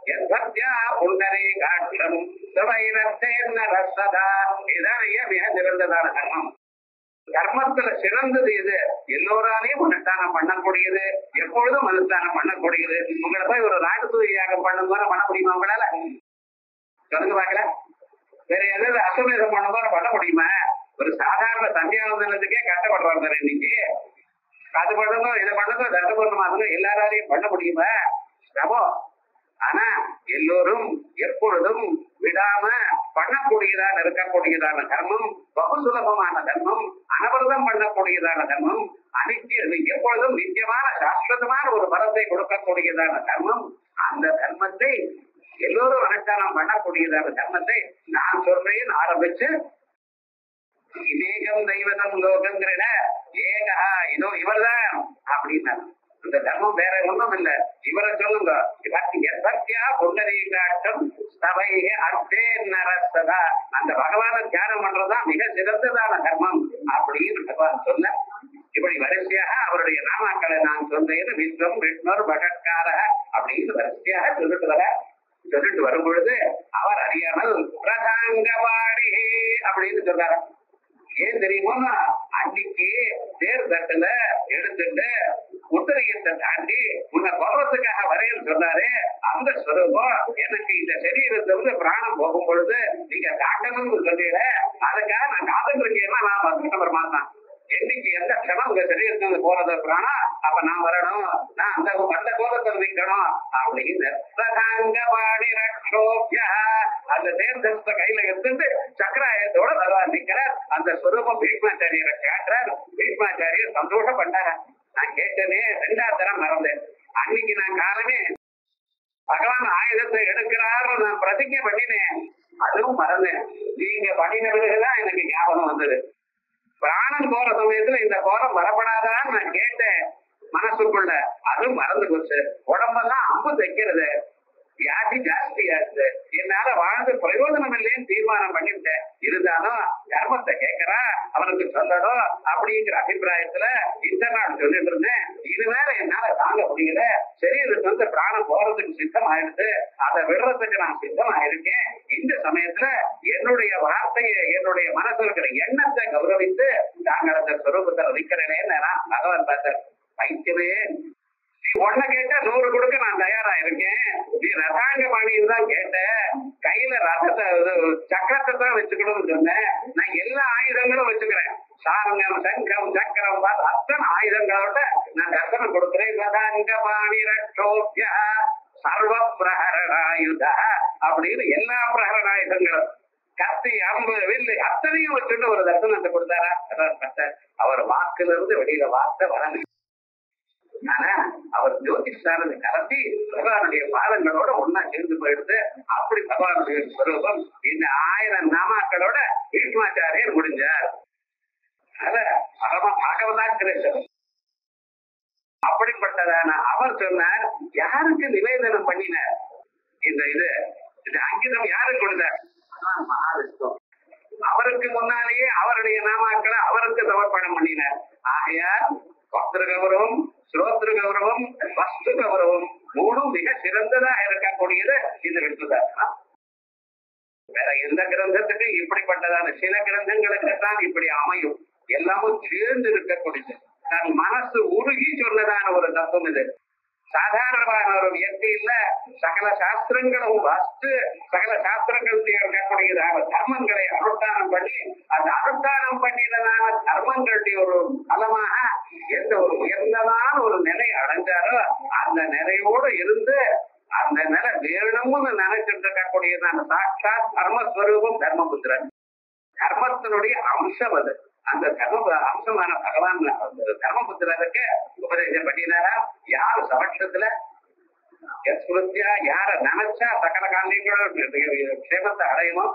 Speaker 2: யத்வத்யா புண்டரீகாட்சம் சவைரத்தேர்னரசதா. இதானைய மிக சிறந்ததான தர்மம். தர்மத்துல சிறந்தது இது. எல்லோராலையும் அனுஷ்டானம் பண்ணக்கூடியது, எப்பொழுதும் அனுஷ்டானம் பண்ணக்கூடியது. உங்களை போய் ஒரு ராஜசூய யாகம் பண்ணும்போது பண்ண முடியுமா உங்களால? சொல்லுங்க பாக்கல. வேற ஏதாவது அசுமேதம் பண்ணும்போது பண்ண முடியுமா? ஒரு சாதாரண சந்தியாவந்தனத்துக்கே கஷ்டப்படுறாங்க இன்னைக்கு. அது பண்ணுங்க, இதை பண்ணுங்க, தர்மம் பண்ணுமா, எல்லாராலையும் பண்ண முடியுமா? சிரமம். ஆனா எல்லோரும் எப்பொழுதும் விடாம பண்ணக்கூடியதான இருக்கக்கூடியதான தர்மம், பகு சுலபமான தர்மம், அனவரதம் பண்ணக்கூடியதான தர்மம், எப்பொழுதும் நித்தியமான சாஸ்வதமான ஒரு பலத்தை கொடுக்கக்கூடியதான தர்மம். அந்த தர்மத்தை எல்லோரும் அனுஷ்டானம் பண்ணக்கூடியதான தர்மத்தை நான் சொல்றேன் ஆரம்பிச்சு இநேகம் தெய்வதம் லோகங்கிற ஏகா இதோ இவர்தான் அப்படின்னாரு. இந்த தர்மம் வேற ஒண்ணும் இல்ல, இவரை சொல்லுங்க. எத்வத்யா புண்டரீகாட்சம் ஸ்தவைஹ அர்த்தேர்னரசதா. அந்த பகவான தியானம் பண்றதுதான் மிக சிறந்ததான தர்மம் அப்படின்னு பகவான் சொல்ல, இப்படி வரிசையாக அவருடைய நாமாக்களை நான் சொல்றேன். விஸ்வம் விஷ்ணு பகத்கார அப்படின்னு வரிசையாக சொல்லிட்டு வரும் பொழுது அவர் அறியாமல் பிரதாங்கவாடி அப்படின்னு சொல்றாரு. ஏன் தெரியுமோ, அன்னைக்கு தேர்தட்டுல எடுத்துட்டு உத்தரகத்தை தாண்டி உன்னை கொல்றதுக்காக வரையன்னு சொன்னாரு. அந்த ஸ்வரூபம் எனக்கு இந்த சரீரத்தை வந்து பிராணம் போகும் பொழுது நீங்க தாண்டணும்னு சொல்லிட, அதுக்காக நான் காதல் இருக்கேன்னா நான் வந்துட்டவர் மாத்தான். என்னைக்கு எந்த க்ஷணம் உங்க சரீரத்துல போறது பிராணம், அப்ப நான் வரணும், நான் அந்த கோலத்தில் நிற்கணும் அப்படின்னு பிரதாங்கவாடி ரக்ஷோபியா அந்த தேர்தலத்தை கையில எடுத்துட்டு சக்கராயத்தோட பகவான் நிற்கிறார். அந்த ஸ்வரூபம் பீஷ்மாச்சாரியரை கேட்டார். பீஷ்மாச்சாரியர் சந்தோஷப்பட்டார. நான் கேட்டனே, 2வது தரம் மறந்தேன். அன்னைக்கு நான் காலமே பகவான் ஆயுதத்தை எடுக்கிறாரு நான் பிரதிஜை பண்ணினேன், அதுவும் மறந்தேன். நீங்க பண்ணின பிறகுதான் எனக்கு ஞாபகம் வந்தது. பிராணம் போற சமயத்துல இந்த கோலம் வரப்படாதான்னு நான் கேட்டேன் மனசுக்குள்ள, அதுவும் மறந்து போச்சு. உடம்பெல்லாம் அம்பு தைக்கிறது, வியாதி ஜாஸ்தியாச்சு, என்னால வாழ்ந்து பிரயோஜனம் இல்லைன்னு தீர்மானம் பண்ணிட்டேன். இருந்தாலும் தர்மத்தை கேட்கிறா, அவனுக்கு சொல்லணும் அப்படிங்கிற அபிப்பிராயத்துல இந்த நாள் சொல்லிட்டு இருந்தேன். இது வேற என்னால தாங்க முடியல. சரீரத்துக்கு வந்து பிராணம் போறதுக்கு சித்தம் ஆயிடுது, அதை விடுறதுக்கு நான் சித்தம் ஆயிருக்கேன். இந்த சமயத்துல என்னுடைய வார்த்தையை, என்னுடைய மனசுல இருக்கிற எண்ணத்தை கௌரவித்து தாங்கள் அந்த சொரூபத்தில் நிக்கிறேன்னு நான் பகவான் பார்த்தார். வைக்கவே ஒன்ன கேட்டா 100 கொடுக்க நான் தயாரா இருக்கேன். நீ ரசாங்க பாணின்னு தான் கேட்ட, கையில ரசத்தை சக்கரத்தை தான் வச்சுக்கணும்னு சொன்னேன். நான் எல்லா ஆயுதங்களும் வச்சுக்கிறேன், சாரங்கம் சங்கம் சக்கரம் அத்தனை ஆயுதங்களோட நான் தர்சனம் கொடுக்கிறேன். ரசாங்க பாணி ரக்ஷோபியா சர்வ பிரஹரணாயுத அப்படின்னு எல்லா பிரஹரணாயுதங்களும், கத்தி அம்பு வில்லு அத்தனையும் வச்சுட்டு ஒரு தர்சனத்தை கொடுத்தாரா. அவர் வாக்குல இருந்து வெளியில வார்த்தை வரணும். ஆனா அவர் ஜோதிஷானது கலந்து பகவானுடைய பாதங்களோட ஒன்னா சேர்ந்து போயிடுது. அப்படி பகவானுடைய ஸ்வரூபம் இந்த 1000 நாமாக்களோட பீஷ்மாச்சாரியர் முடிஞ்சார். அத பகவதான் கிருஷ்ணன். அப்படிப்பட்டதான அவர் சொன்னார், யாருக்கு நிவேதனம் பண்ணினார் இந்த இது அங்கிதம் யாருக்கு கொடுத்தார்? மகாவிஷ்ணு. அவருக்கு முன்னாலேயே அவருடைய நாமாக்களை அவருக்கு சமர்ப்பணம் பண்ணினார். ஆகையால் பக்திரு கௌரவம், ஸ்ரோத்ரு கௌரவம், வஸ்து கௌரவம் 3 மிக சிறந்ததா இருக்கக்கூடியது இந்த விஷ்ணுதாசனம். வேற எந்த கிரந்தத்துக்கு இப்படிப்பட்டதான சில கிரந்தங்களுக்கு தான் இப்படி அமையும். எல்லாமும் சேர்ந்து இருக்கக்கூடியது. தன் மனசு உருகி சொன்னதான ஒரு தத்துவம் இது. சாதாரணமான ஒரு வியக்தி இல்ல. சகல சாஸ்திரங்களும் வாஸ்து, சகல சாஸ்திரங்கள் இருக்கக்கூடியதான தர்மங்களை அனுஷ்டானம் பண்ணி, அந்த அனுஷ்டானம் பண்ணினதான தர்மங்களுடைய ஒரு பலமாக எந்த ஒரு உயர்ந்ததான ஒரு நிலை அடைஞ்சாரோ அந்த நிலையோடு இருந்து அந்த நிலை வேணும்னு நினைச்சிட்டு இருக்கக்கூடியதான சாட்சாத் தர்மஸ்வரூபம் தர்மபுத்திரன். தர்மத்தினுடைய அம்சம் அது. அந்த தர்ம அம்சமான பகவான் தர்மபுத்திரருக்கு உபதேசம் பண்ணினாரா. யாரு சமட்சத்துல யார நினைச்சா சகல காரியங்களும் க்ஷேமத்தை அடையுமோ,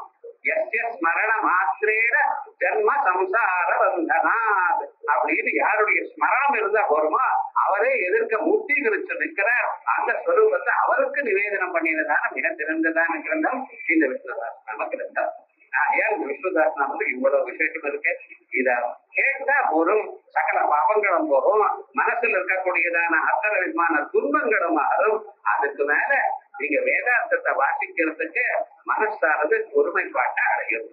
Speaker 2: ஸ்மரண மாத்திரேட ஜன்ம சம்சார பந்தனாத் அப்படின்னு யாருடைய ஸ்மரணம் இருந்தா போருமோ அவரே எதிர்க்க மூர்த்தீகரிச்சு நிற்கிறார். அந்த ஸ்வரூபத்தை அவருக்கு நிவேதனம் பண்ணினதான மிக சிறந்ததான கிரந்தம் இந்த விஷ்ணுதாசன கிரந்தம். ஆகையால் விஷ்ணுதாசனம் வந்து இவ்வளவு விசேஷம் இருக்கு. இத கேட்டா போரும் சகல பாபங்களும் போகும், மனசுல இருக்கக்கூடியதான அத்தனை விதமான துன்பங்களும் மாறும். அதுக்கு மேல நீங்க வேதாந்தத்தை வாசிக்கிறதுக்கு மனசானது ஒருமைப்பாட்டை அடையும்.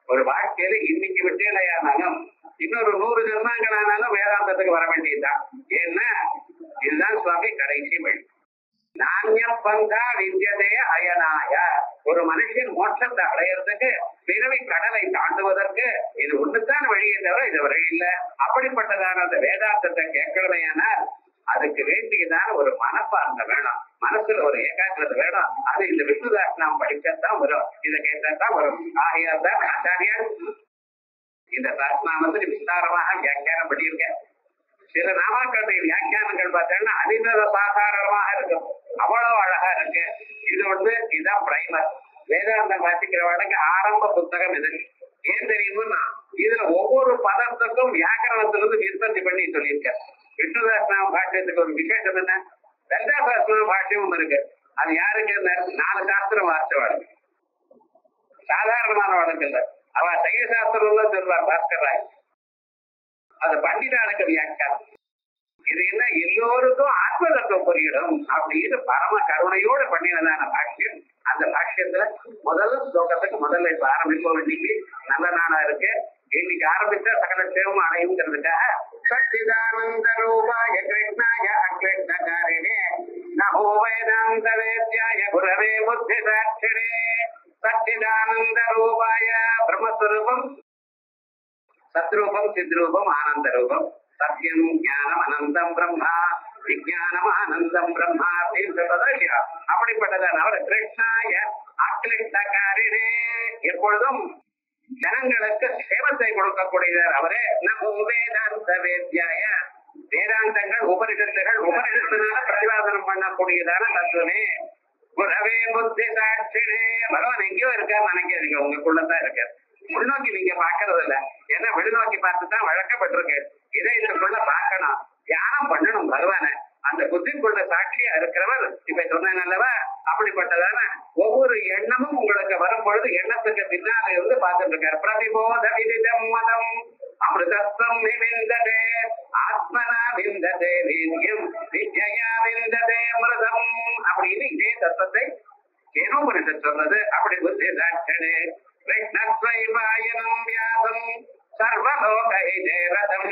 Speaker 2: ஒரு வாழ்க்கையில இன்னைக்கு விட்டேலையானாலும் இன்னொரு 100 ஜென்மங்களானாலும் வேதாந்தத்துக்கு வர வேண்டியதுதான். ஏன்னா இதுதான் சுவாமி கடைசி வழி. நானியம் பங்கா வித்யதே அயனாய. ஒரு மனுஷன் மோட்சத்தை அடையிறதுக்கு பிறவி கடலை தாண்டுவதற்கு இது ஒண்ணுதான் வழியை தவிர இது வழி இல்லை. அப்படிப்பட்டதான அந்த வேதாந்தத்தை கேட்கணுமையானால் அதுக்கு வேண்டியதான ஒரு மனப்பான்மை வேணும், மனசுல ஒரு ஏகாக்கிரதை வேணும். அது இந்த விஷ்ணுதாசனம் படிச்சதான் வரும், இதை கேட்டதான் வரும். ஆகையால் தான் ஆச்சாரியர் இந்த சாஸ்திரநாமத்துக்கு விஸ்தாரமாக வியாக்கியானம் பண்ணியிருக்க. சில நாமாக்களுடைய வியாக்கியானங்கள் பார்த்தீங்கன்னா அதிக சாதாரணமாக இருக்கும், அவ்வளவு அழகா இருக்கு. இது வந்து இதுதான் பிரைமர். வேதாந்தம் வாசிக்கிறவனுக்கு ஆரம்ப புத்தகம் இது. ஏன் தெரியுமா, இதுல ஒவ்வொரு பதத்துக்கும் வியாக்கரணத்திலிருந்து விற்பத்தி பண்ணி சொல்லியிருக்கேன். விஷ்ணுதாசனம் பாஷ்யத்துக்கு ஒரு விசேஷம் என்ன, லலிதாசாஸ்திரம் பாஷ்யமும் இருக்கு. அது யாருக்கு? 4 சாஸ்திரம் வாசிச்சவாளுக்கு, சாதாரணமானவாளுக்கு இல்ல. அவ சைவ சாஸ்திரம் சொல்வார் பாஸ்கர் ராய், அது பண்டிதாளுக்கு வியாக்கியானம். இது என்ன, எல்லோருக்கும் ஆத்ம தத்துவம் புரியிடும் அப்படின்னு பரம கருணையோடு பண்ணினதான பாஷ்யம். அந்த பாஷ்யத்துல முதல் ஸ்லோகத்துக்கு முதல்ல இப்ப ஆரம்பிப்போம். இன்னைக்கு நல்ல நாளா இருக்கு, இன்னைக்கு ஆரம்பிச்ச சகல சேவம் அடையுங்கிறதுக்காக சச்சிதானந்த ரூபாய கிருஷ்ணாய அகிருஷ்ணகாரிணே நமோ வேதாந்த வேத்யாய குரவே புத்தி சாட்சிணே சச்சிதானந்த ரூபாய பிரம்மஸ்வரூபம் சத்ரூபம் சித்ரூபம் ஆனந்த ரூபம் சத்தியம் ஞானம் அனந்தம் பிரம்மா விஜயானம் ஆனந்தம் பிரம்மா அப்படின்னு. அப்படிப்பட்டதான் அவர் கிருஷ்ணாய அகிருஷ்ணகாரிணே, எப்பொழுதும் ஜனங்களுக்கு சேவத்தை கொடுக்கக்கூடியவர் அவரே. நமோ வேதாந்த வேத்யாய, வேதாந்தங்கள் உபனிஷத்துகள் உபனிஷத்தினால பிரதிபாதனம் பண்ணக்கூடியதான தத்துவமே. குரவே புத்தி சாட்சினே, பகவான் எங்கேயோ இருக்காரு நினைக்காதீங்க, உங்களுக்குள்ளதான் இருக்காரு. உள்நோக்கி நீங்க பாக்குறது இல்ல, ஏன்னா வெளிநோக்கி பார்த்துதான் வழக்கப்பட்டிருக்கு. இதை இதுக்குள்ள பார்க்கணும், தியானம் பண்ணணும் பகவான. அந்த புத்திக்குள்ள சாட்சியா இருக்கிறவர் இப்ப சொன்னேன் அல்லவா, அப்படிப்பட்டதான ஒவ்வொரு எண்ணமும் உங்களுக்கு வரும் பொழுது எண்ணத்துக்கு பின்னால இருந்து பார்த்துட்டு இருக்காரு. பிரதிபோத விதிதம் மதம் அமிர்தத்வம் விந்ததே ஆத்மனா விந்ததே வீரியம் வித்யா விந்ததே மிருதம் அப்படின்னு இதே தத்துவத்தை கேனோபனிஷத் சொன்னது. அப்படி புத்தி சாட்சனே கிருஷ்ணஸ்வைவாயனம் வியாசம் சர்வலோகைதேரதம்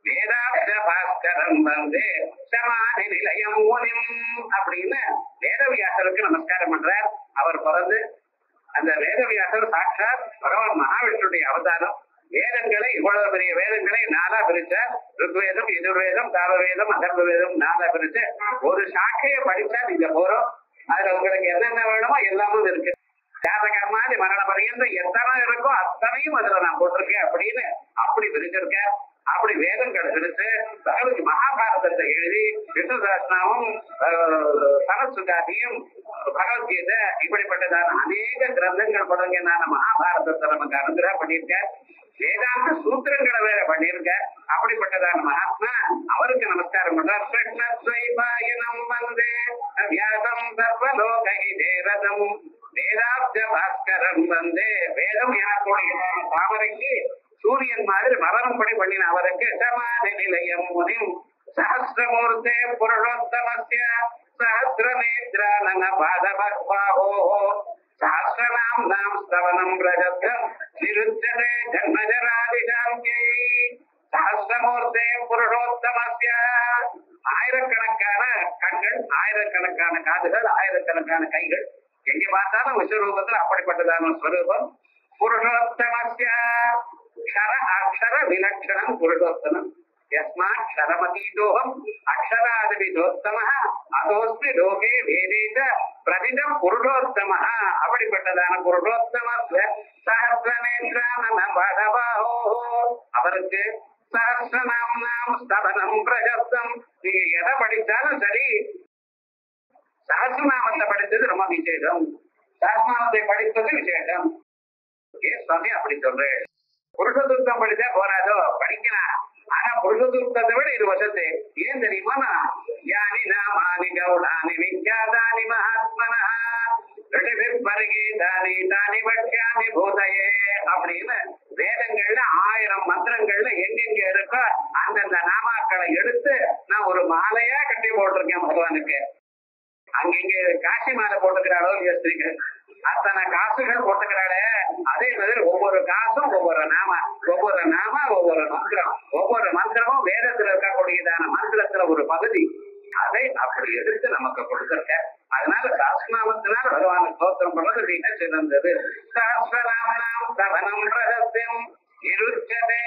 Speaker 2: வேதாப்த பாஸ்கரம் வந்தே சமாதி நிலையம் முனிம் அப்படின்னு வேதவியாசருக்கு நமஸ்காரம் பண்றார். அவர் பிறந்து அந்த வேதவியாசர் சாட்சாத் பகவான் மகாவிஷ்ணுடைய அவதாரம். வேதங்களை இவ்வளவு பெரிய வேதங்களை 4ஆ பிரிச்ச ருக்வேதம் எதிர்வேதம் தாவவேதம் அதர்வ வேதம் 4ஆ பிரிச்ச ஒரு சாக்கையை படிச்சா நீங்க போறோம். அதுல உங்களுக்கு என்னென்ன வேணுமோ எல்லாமும் இருக்கு. ஜாதகர்மாதி மரண பரியந்தம் எத்தனை இருக்கோ அத்தனையும் அதுல நான் போட்டிருக்கேன் அப்படின்னு அப்படி பிரிச்சிருக்கேன். அப்படி வேதங்கள் பிரிச்சு பகவத் மகாபாரதத்தை எழுதி விஷ்ணு சஹஸ்ரநாமம் சரஸ்வதியும் பகவத்கீதை இப்படிப்பட்டதான அநேக கிரந்தங்கள் தொடங்கியதான மகாபாரதத்தை நமக்கு அனுகிரகம் பண்ணியிருக்கார். வேதாந்த சூத்திரங்களை வேற பண்ணியிருக்க. அப்படிப்பட்டதான மகாத்மா அவருக்கு நமஸ்காரம் பண்றார். கிருஷ்ணஸ்வைபாயனம் வந்தே வியாசம் சர்வலோகைதேரதம் வேதாப்த பாஸ்கரம் வந்தே. வேதம் எனக்கூடியதான தாமரைக்கு சூரியன் மாதிரி மரணப்படி பண்ணின அவருக்கு சமாதி நிலையம் முனிம் சஹஸ்ரமூர்த்தே புருஷோத்தமஸ்ய சஹஸ்ரநேத்ரானன பாதபக்வாஹோ சஹஸ்ரநாம்னாம் ஸ்தவனம் பிரஜத்ரம் நிருச்சதே ஜன்மஜராதிசாந்த்யை. சஹஸ்ரமூர்த்தே புருஷோத்தமஸ்ய, ஆயிரக்கணக்கான கண்கள், ஆயிரக்கணக்கான காதுகள், ஆயிரக்கணக்கான கைகள், எங்க பார்த்தாலும் விஸ்வரூபத்தில் அப்படிப்பட்டதான ஸ்வரூபம். புருஷோத்தமஸ்ய க்ஷர அக்ஷர விலட்சணம் புருஷோத்தமம். யஸ்மாத் க்ஷரமதீதோஹம் அக்ஷராதிவிதோத்தமः அதோஸ்மி லோகே வேதேத பிரதிதம் புருஷோத்தமः. அப்படிப்பட்டதான புருஷோத்தமஸ்ய சஹஸ்ரநேத்ரானன பாதபாஹோ, அவருக்கு சஹஸ்ரநாம்னாம் ஸ்தவனம் பிரஜப்தம். நீங்க எதை படிச்சாலும் சரி, சஹஸ்ரநாமத்தை படித்தது ரொம்ப விசேஷம், சஹஸ்ரநாமத்தை படித்தது விசேஷம். ஏன் சுவாமி அப்படி சொல்றேன்? புருஷதூர்த்தம் படித்தா போராதோ, படிக்கலாம். ஆனா புருஷதூர்த்தத்தை விட இது வசத்து. ஏன் தெரியுமா? யானி நாமானி கௌடானி விக்யாதானி மகாத்மனः ரிஷிபிர் பரிகீதானி தானி வக்யாமி பூதயே அப்படின்னு வேதங்கள்ல 1000 மந்திரங்கள்ல எங்கெங்க இருக்கோ அந்தந்த நாமாக்களை எடுத்து நான் ஒரு மாலையா கட்டி போட்டிருக்கேன் பகவானுக்கு. அங்கங்க காசி மாலை போட்டுக்கிறாளோ ஸ்திரீகள், அத்தனை காசுகள் போட்டுக்கிறாளே, அதே மாதிரி ஒவ்வொரு காசும் ஒவ்வொரு நாம, ஒவ்வொரு மந்திரம், ஒவ்வொரு மந்திரமும் வேதத்துல இருக்கக்கூடியதான மந்திரத்துல ஒரு பகுதி. அதை அப்படி எடுத்து நமக்கு கொடுத்திருக்க. அதனால சாஸ்திரநாமத்தினால பகவான ஸ்தோத்திரம் பண்றது மிக சிறந்தது. சாஸ்திரநாமனாம் தவனம் ரகசியம் இருச்சதே.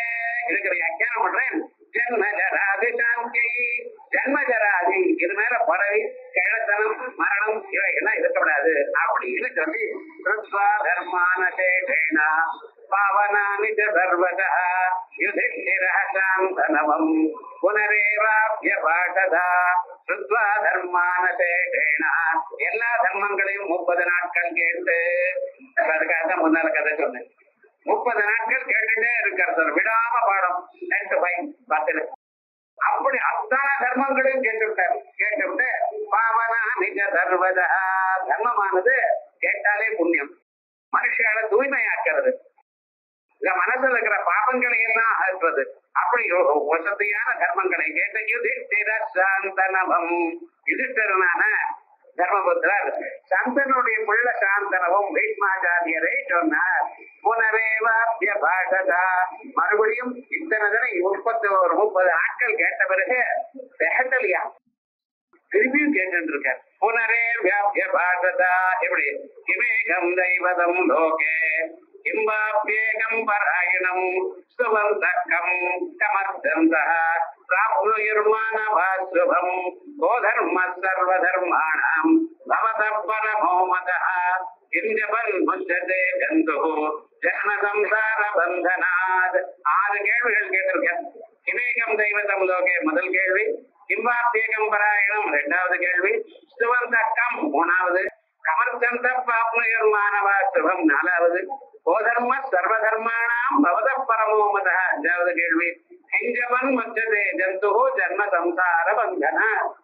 Speaker 2: இதுக்கு வியாக்கியானம் பண்றேன். ஜன்மஜராதி சாந்தியை, ஜன்மஜராதி இது மேல பறவை கிழத்தனம் மரணம் இவைகள்லாம் இருக்கக்கூடாது அப்படின்னு சொல்லி தர்மான சேஷேனா பாவனானி சர்வதா யுதிஷ்டிரஹ சாந்தனவம் புனரேவாப்ய பாடதா சுத்வா தர்மான சேஷேனா. எல்லா தர்மங்களையும் 30 நாட்கள் கேட்டு, அதுக்காக முன்னால கதை சொன்னேன். 30 நாட்கள் கேட்டுட்டே இருக்கிறது, விடாம பாடம் 10 to 5 அப்படி அத்தனை தர்மங்களையும் கேட்டுவிட்டு பாவனா நிஜ சர்வதா. தர்மமானது கேட்டாலே புண்ணியம், மனுஷால தூய்மையாக்கிறது, இந்த மனசுல இருக்கிற பாவங்களை எல்லாம் அகற்றுறது. அப்படி வசதியான தர்மங்களை கேட்ட யுதிஷ்டிர சாந்தனவம். யுதிஷ்டரனான தர்மபுத்திரர் சந்தனுடைய புள்ள சாந்தனவும் பீஷ்மாச்சாரியரை சொன்னார். புனரேவாப்ய பாஷதா. மறுபடியும் இத்தனை தடவை 30 ஆட்கள் கேட்ட பிறகு பெஹட்டலியா திரும்பியும் கேட்டு இருக்க. புனரேவாப்ய பாஷதா. எப்படி கிமேகம் தெய்வதம் லோகே கிம்பாப்யேகம் பராயணம் சுவந்தகம் கமர்தந்தः பிராப்னுயுர்மானவாசுபம் கோதர்ம சர்வதர்மாணாம் பவதः பரமோ மதः கிஞ்சபன் முச்சதே கந்துஹு ஜன்ம சம்சார பந்தனாத். 6 கேள்விகள் கேட்டிருக்கேன். கிமேகம் தெய்வதம் லோகே முதல் கேள்வி, கிம்பாப்யேகம் பராயணம் 2வது கேள்வி, சுவந்தகம் 3வது, கமர்தந்த பிராப்னுயுர்மானவாசுபம் 4வது, கோதர்ம சர்வதர்மாணாம் பவதः பரமோ மதः 5வது கேள்வி, கிஞ்சபன் முச்சதே ஜந்துஹு ஜன்ம சம்சார பந்தன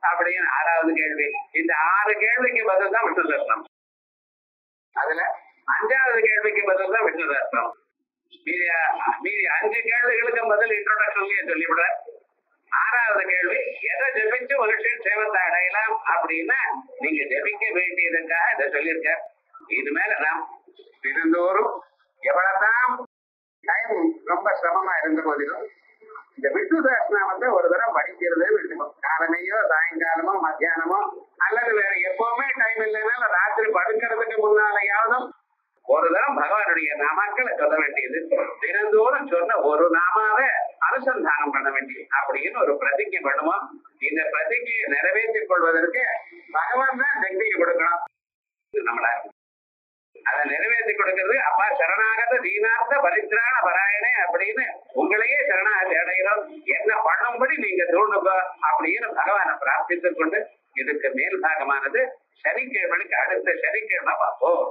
Speaker 2: அப்படின்னு 6வது கேள்வி. இந்த 6 கேள்விக்கு பதில் தான் விஷ்ணு தர்சனம். அதுல 5வது கேள்விக்கு பதில் தான் விஷ்ணு தர்சனம். மீதி 5 கேள்விகளுக்கு பதில் இன்ட்ரோடக்ஷன்லயே சொல்லிவிட. 6வது கேள்வி, எதை ஜெபிச்சு மனுஷன் சேவத்தை அடையலாம் அப்படின்னா நீங்க ஜெபிக்க வேண்டியதுக்காக இதை சொல்லியிருக்க. இது மேல நாம் தினந்தோறும் எவ்வளவுதான் டைம் ரொம்ப சிரமமா இருந்த போதிலும் இந்த விஷ்ணு சஹஸ்ரநாமத்தை ஒரு தடவை படிக்கிறதே விட்டுக்கணும். காலமையோ சாயங்காலமோ மத்தியானமோ அல்லது வேற எப்பவுமே டைம் இல்லைன்னா ராத்திரி படுக்கிறதுக்கு முன்னாலேயாவதும் ஒரு தரம் பகவானுடைய நாமாக்களை சொல்ல வேண்டியது. தினந்தோறும் சொன்ன ஒரு நாமாவை அனுசந்தானம் பண்ண வேண்டியது அப்படின்னு ஒரு பிரதிஜை பண்ணுவோம். இந்த பிரதிஜையை நிறைவேற்றிக் கொள்வதற்கு பகவான் தான் சக்தியை கொடுக்கணும். நம்மள அதை நிறைவேற்றி கொடுக்கிறது. அப்பா சரணாகத தீனார்த்த பரித்ராண பராயணே அப்படின்னு உங்களையே சரணாகதி அடைகிறோம், என்ன பண்ணும்படி நீங்க தூண்டுங்க அப்படின்னு பகவானை பிரார்த்தித்துக் கொண்டு இதுக்கு மேல் பாகமானது சனிக்கிழமைக்கு அடுத்த சனிக்கிழமை பார்ப்போம்.